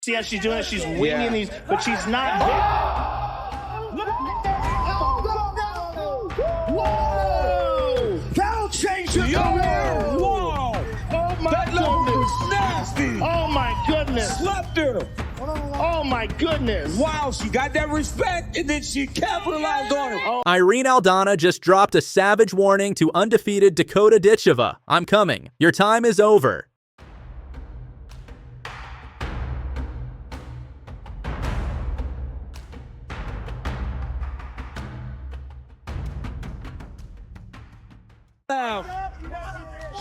See how she's doing it? She's winging these, but she's not. Whoa! That'll change your career! Whoa! Oh my that goodness! Nasty! Oh my goodness! Slapped her! Oh my goodness! Wow, she got that respect and then she capitalized on it. Oh. Irene Aldana just dropped a savage warning to undefeated Dakota Ditcheva. I'm coming. Your time is over.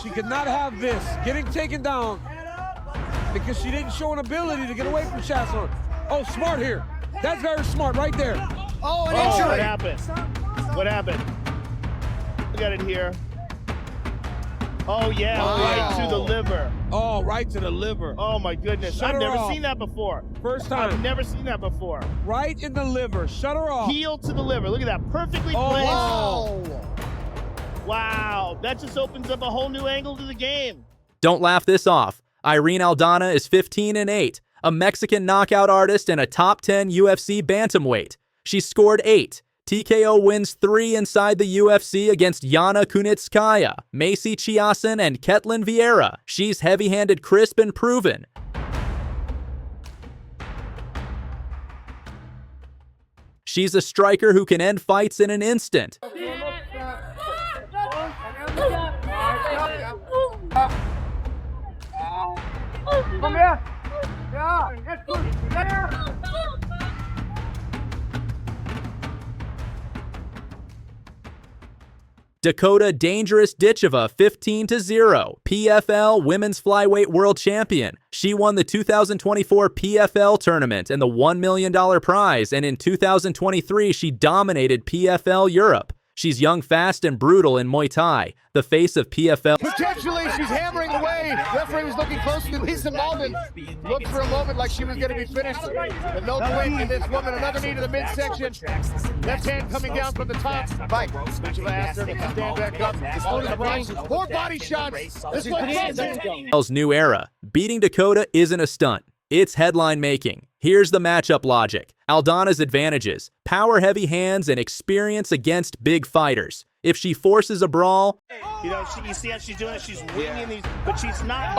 She could not have this getting taken down because she didn't show an ability to get away from Chiasson. Oh, smart here. That's very smart right there. Oh, an injury. What happened? What happened? Look at it here. Oh, yeah, right to the liver. Oh, right to the liver. Oh, my goodness. I've never seen that before. First time. I've never seen that before. Right in the liver. Shut her off. Heel to the liver. Look at that. Perfectly placed. Oh. Wow. That just opens up a whole new angle to the game. Don't laugh this off. Irene Aldana is 15-8, a Mexican knockout artist and a top 10 UFC bantamweight. She scored 8. TKO wins 3 inside the UFC against Yana Kunitskaya, Macy Chiasson, and Ketlen Vieira. She's heavy-handed, crisp, and proven. She's a striker who can end fights in an instant. Come here. Yeah, that's good. Dakota Dangerous Ditcheva, 15-0, PFL Women's Flyweight World Champion. She won the 2024 PFL tournament and the $1 million prize, and in 2023 she dominated PFL Europe. She's young, fast, and brutal in Muay Thai. The face of PFL. Potentially, she's hammering away. Referee was looking closely. Lisa Malden looked for a moment like she was going to be finished. But no point in this woman. Another knee to the midsection. Left hand coming down from the top. Fight. Ditcheva asked her to stand back up. More body shots. This one's new era. Beating Dakota isn't a stunt. It's headline making. Here's the matchup logic. Aldana's advantages: power, heavy hands, and experience against big fighters. If she forces a brawl, you know, you see how she's doing it? She's winging these, but she's not.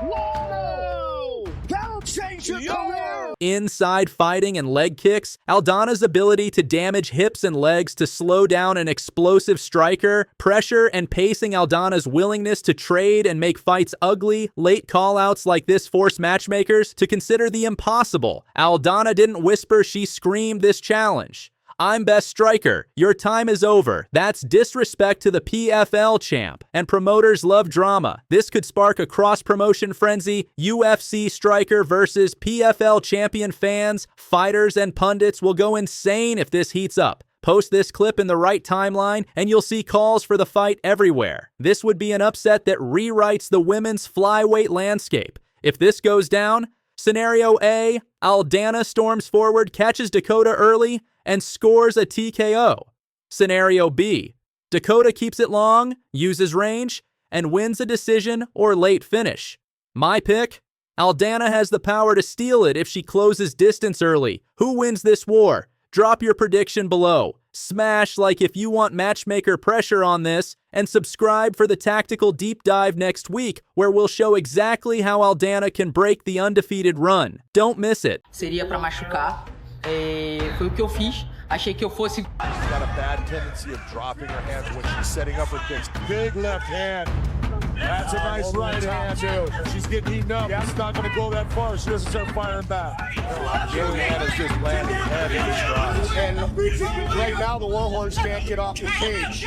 Whoa! That'll change your career. Inside fighting and leg kicks, Aldana's ability to damage hips and legs to slow down an explosive striker, pressure and pacing Aldana's willingness to trade and make fights ugly, late callouts like this force matchmakers to consider the impossible. Aldana didn't whisper, she screamed this challenge. I'm best striker. Your time is over. That's disrespect to the PFL champ. And promoters love drama. This could spark a cross-promotion frenzy. UFC striker versus PFL champion. Fans, fighters, and pundits will go insane if this heats up. Post this clip in the right timeline and you'll see calls for the fight everywhere. This would be an upset that rewrites the women's flyweight landscape. If this goes down, scenario A, Aldana storms forward, catches Dakota early, and scores a TKO. Scenario B, Dakota keeps it long, uses range, and wins a decision or late finish. My pick, Aldana has the power to steal it if she closes distance early. Who wins this war? Drop your prediction below. Smash like if you want matchmaker pressure on this, and subscribe for the tactical deep dive next week, where we'll show exactly how Aldana can break the undefeated run. Don't miss it. Seria para machucar. Foi o que eu fiz. Achei que eu fosse. She's got a bad tendency of dropping her hands when she's setting up her kicks. Big left hand. That's a nice right hand, too. She's getting eaten up. It's not going to go that far. She doesn't start firing back. Juliana's just landing heavy shots. And right now, the Warhorse can't get off the cage.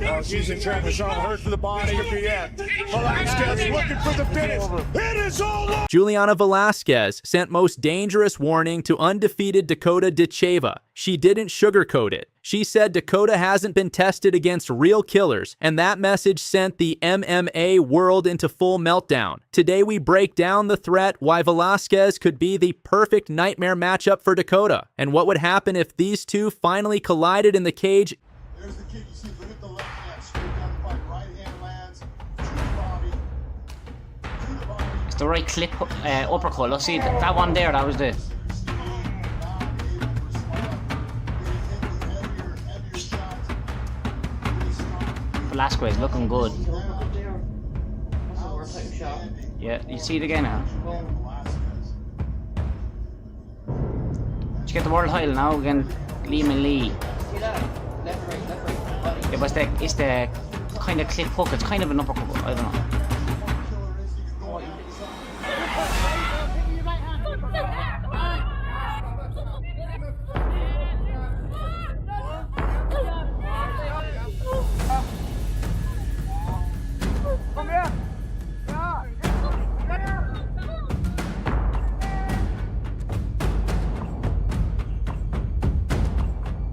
Oh, she's in trap. It's on her to the body at the end. Velasquez looking for the finish. It is all over. Juliana Velasquez sent most dangerous warning to undefeated Dakota Ditcheva. She didn't sugarcoat it. She said Dakota hasn't been tested against real killers, and that message sent the MMA world into full meltdown. Today we break down the threat, why Velasquez could be the perfect nightmare matchup for Dakota, and what would happen if these two finally collided in the cage. There's the kick. You see, look at the left hand, straight down the fight. Right hand lands, to the body, It's the right clip uppercut. Let's see that one there. That was the. Velasquez looking good. Yeah, you see it again now. Did you get the world title now again? Lehman Lee. Yeah, but it's the kind of clip hook. It's kind of an uppercut. I don't know.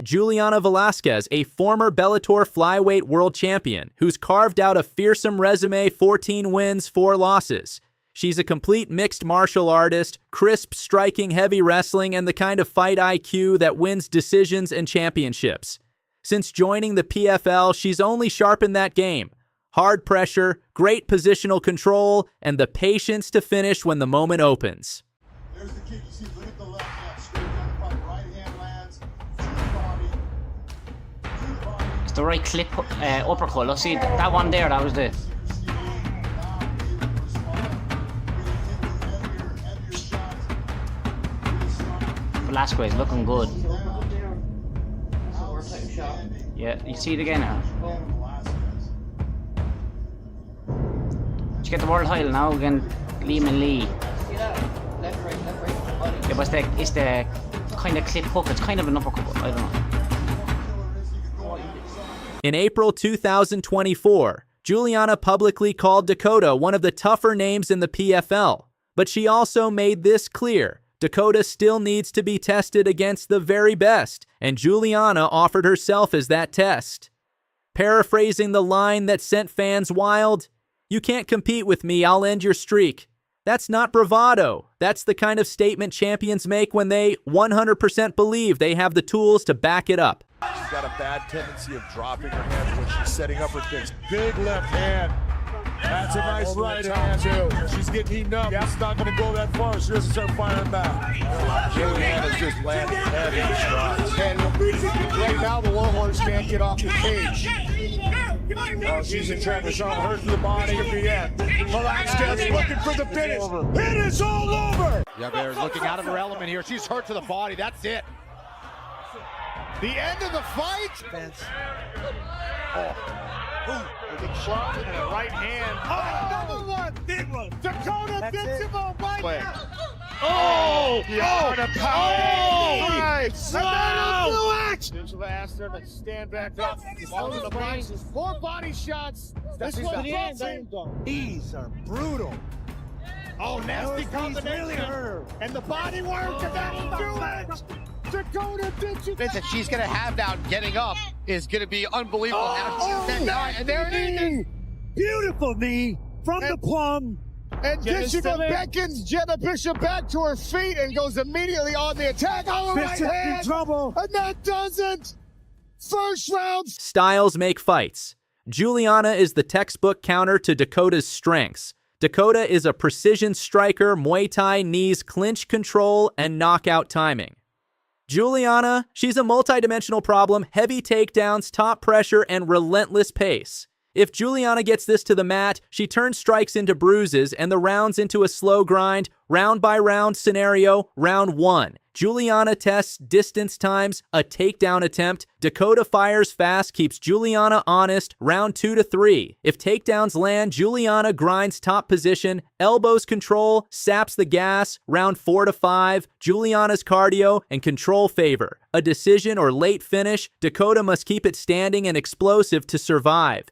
Juliana Velasquez, a former Bellator flyweight world champion who's carved out a fearsome resume, 14 wins, 4 losses. She's a complete mixed martial artist, crisp striking heavy wrestling, and the kind of fight IQ that wins decisions and championships. Since joining the PFL, she's only sharpened that game. Hard pressure, great positional control, and the patience to finish when the moment opens. There's the kick. You see, look at the left hand, straight down the front, right hand lands to the body. It's the right clip uppercut. Let's see that one there. That was the. Velasquez looking good. Yeah, you see it again now. Did you get the world title now again? Lehman Lee. Yeah, but it's the kind of clip hook. It's kind of an uppercut. I don't know. In April 2024, Juliana publicly called Dakota one of the tougher names in the PFL, but she also made this clear. Dakota still needs to be tested against the very best, and Juliana offered herself as that test. Paraphrasing the line that sent fans wild, "You can't compete with me, I'll end your streak." That's not bravado. That's the kind of statement champions make when they 100% believe they have the tools to back it up. She's got a bad tendency of dropping her hands when she's setting up her kicks. Big left hand. That's a nice right hand, too. She's getting eaten up. It's not going to go that far. She doesn't start firing back. Juliana's just landing heavy shots. And right now, the Warhorse can't get off the cage. Oh, she's in transition. Hurt to the body of the end. Velasquez looking for the finish. It is all over. Yeah, they're looking out of her element here. She's hurt to the body. That's it. The end of the fight. Big shot and a right hand. Another one. Big one. Dakota Ditcheva right now. Oh! Yana Kunitskaya! That'll do it. Ditcheva asked her to stand back up. All the boxes. 4 body shots. This one These are brutal. Oh, nasty combination. Really hurt her. And the body work, and that'll do it. Dakota Ditcheva. That she's going to have now getting up is going to be unbelievable. And there it is. Beautiful knee from the plum. And Ditcheva beckons Jenna Bishop back to her feet and goes immediately on the attack. On the right hand. In trouble. And that doesn't. First round. Styles make fights. Juliana is the textbook counter to Dakota's strengths. Dakota is a precision striker, Muay Thai knees, clinch control, and knockout timing. Juliana, she's a multidimensional problem, heavy takedowns, top pressure, and relentless pace. If Juliana gets this to the mat, she turns strikes into bruises and the rounds into a slow grind, round by round scenario, round 1. Juliana tests distance times, a takedown attempt. Dakota fires fast, keeps Juliana honest, round 2 to 3. If takedowns land, Juliana grinds top position, elbows control, saps the gas, round 4 to 5. Juliana's cardio and control favor. A decision or late finish, Dakota must keep it standing and explosive to survive.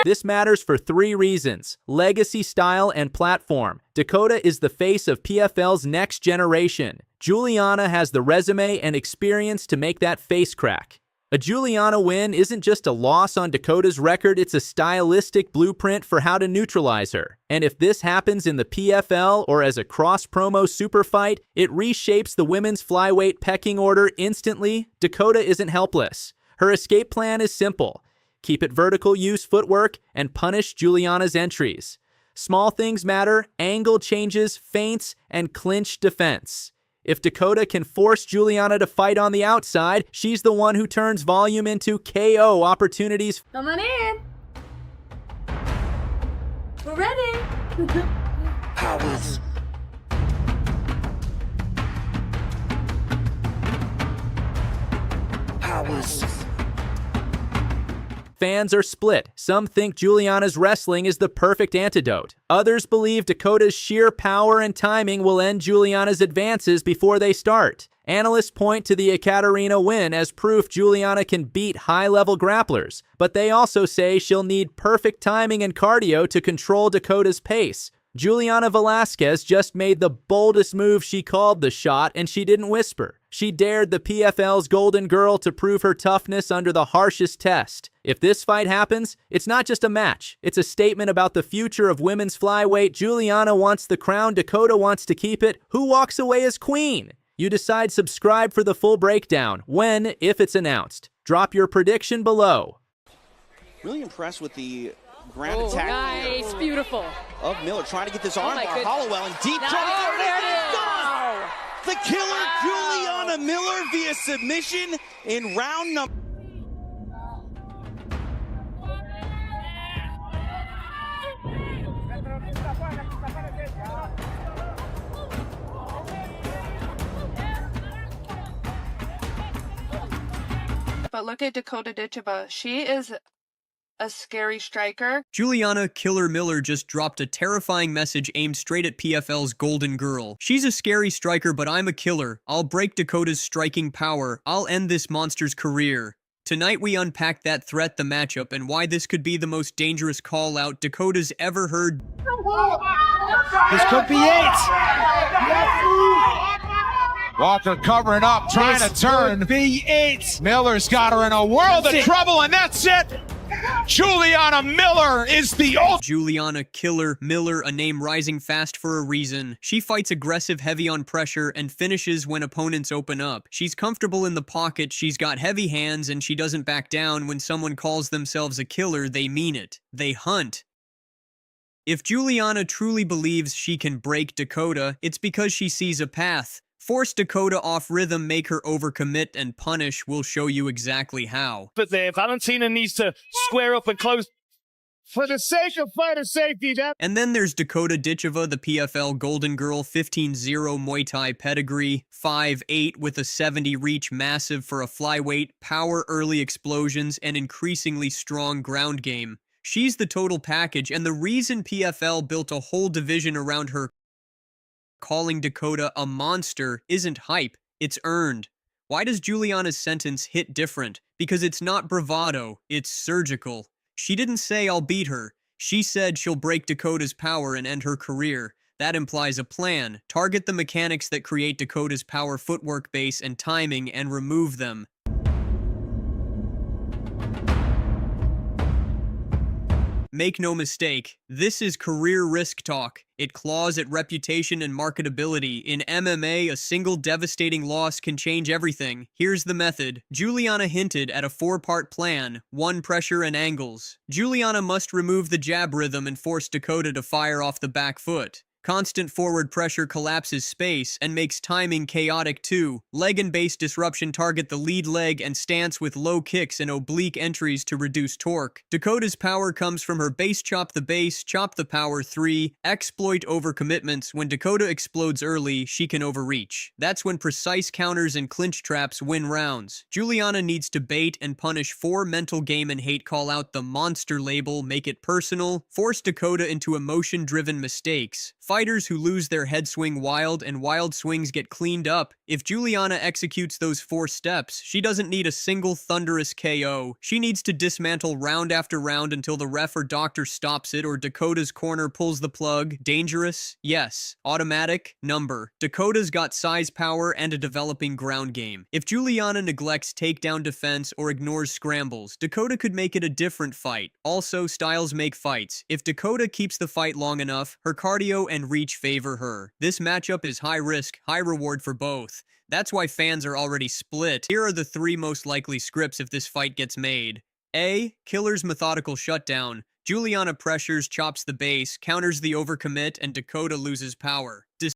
This matters for 3 reasons: legacy, style, and platform. Dakota is the face of PFL's next generation. Juliana has the resume and experience to make that face crack. A Juliana win isn't just a loss on Dakota's record, it's a stylistic blueprint for how to neutralize her. And if this happens in the PFL or as a cross-promo super fight, it reshapes the women's flyweight pecking order instantly. Dakota isn't helpless. Her escape plan is simple. Keep it vertical, use footwork, and punish Juliana's entries. Small things matter, angle changes, feints, and clinch defense. If Dakota can force Juliana to fight on the outside, she's the one who turns volume into KO opportunities. Come on in. We're ready. Powers. Powers. Fans are split. Some think Juliana's wrestling is the perfect antidote. Others believe Dakota's sheer power and timing will end Juliana's advances before they start. Analysts point to the Ekaterina win as proof Juliana can beat high-level grapplers, but they also say she'll need perfect timing and cardio to control Dakota's pace. Juliana Velasquez just made the boldest move. She called the shot, and she didn't whisper. She dared the PFL's Golden Girl to prove her toughness under the harshest test. If this fight happens, it's not just a match. It's a statement about the future of women's flyweight. Juliana wants the crown. Dakota wants to keep it. Who walks away as queen? You decide. Subscribe for the full breakdown when, if it's announced. Drop your prediction below. Really impressed with the ground attack. Nice, beautiful. Of Miller trying to get this armbar. Hollowell in deep. Nice. There it is. Gone. The killer Juliana Miller via submission in round number. But look at Dakota Ditcheva. She is a scary striker. Juliana Killer Miller just dropped a terrifying message aimed straight at PFL's Golden Girl. She's a scary striker, but I'm a killer. I'll break Dakota's striking power. I'll end this monster's career. Tonight we unpack that threat, the matchup, and why this could be the most dangerous call-out Dakota's ever heard. This could be it. Walker covering up, trying to turn. Be it. Miller's got her in a world of trouble, and that's it. Juliana Miller is the ultimate. Juliana Killer Miller, a name rising fast for a reason. She fights aggressive, heavy on pressure, and finishes when opponents open up. She's comfortable in the pocket, she's got heavy hands, and she doesn't back down. When someone calls themselves a killer, they mean it. They hunt. If Juliana truly believes she can break Dakota, it's because she sees a path. Force Dakota off rhythm, make her overcommit, and punish. We'll show you exactly how. But there, Valentina needs to square up and close. For the sake of fighter safety, And then there's Dakota Ditcheva, the PFL Golden Girl, 15-0 Muay Thai pedigree, 5'8" with a 70 reach, massive for a flyweight, power, early explosions, and increasingly strong ground game. She's the total package, and the reason PFL built a whole division around her. Calling Dakota a monster isn't hype, it's earned. Why does Juliana's sentence hit different? Because it's not bravado, it's surgical. She didn't say I'll beat her. She said she'll break Dakota's power and end her career. That implies a plan. Target the mechanics that create Dakota's power, footwork base, and timing, and remove them. Make no mistake, this is career risk talk. It claws at reputation and marketability. In MMA, a single devastating loss can change everything. Here's the method. Juliana hinted at a 4-part plan, 1 pressure and angles. Juliana must remove the jab rhythm and force Dakota to fire off the back foot. Constant forward pressure collapses space and makes timing chaotic too. Leg and base disruption target the lead leg and stance with low kicks and oblique entries to reduce torque. Dakota's power comes from her base chop the power 3, exploit overcommitments. When Dakota explodes early, she can overreach. That's when precise counters and clinch traps win rounds. Juliana needs to bait and punish 4 mental game and hate, call out the monster label, make it personal, force Dakota into emotion-driven mistakes. Fight fighters who lose their head swing wild and wild swings get cleaned up. If Juliana executes those 4 steps, she doesn't need a single thunderous KO. She needs to dismantle round after round until the ref or doctor stops it or Dakota's corner pulls the plug. Dangerous? Yes. Automatic? Number. Dakota's got size, power, and a developing ground game. If Juliana neglects takedown defense or ignores scrambles, Dakota could make it a different fight. Also, styles make fights. If Dakota keeps the fight long enough, her cardio and reach favor her. This matchup is high risk, high reward for both. That's why fans are already split. Here are the 3 most likely scripts if this fight gets made. A. Killer's methodical shutdown. Juliana pressures, chops the base, counters the overcommit, and Dakota loses power.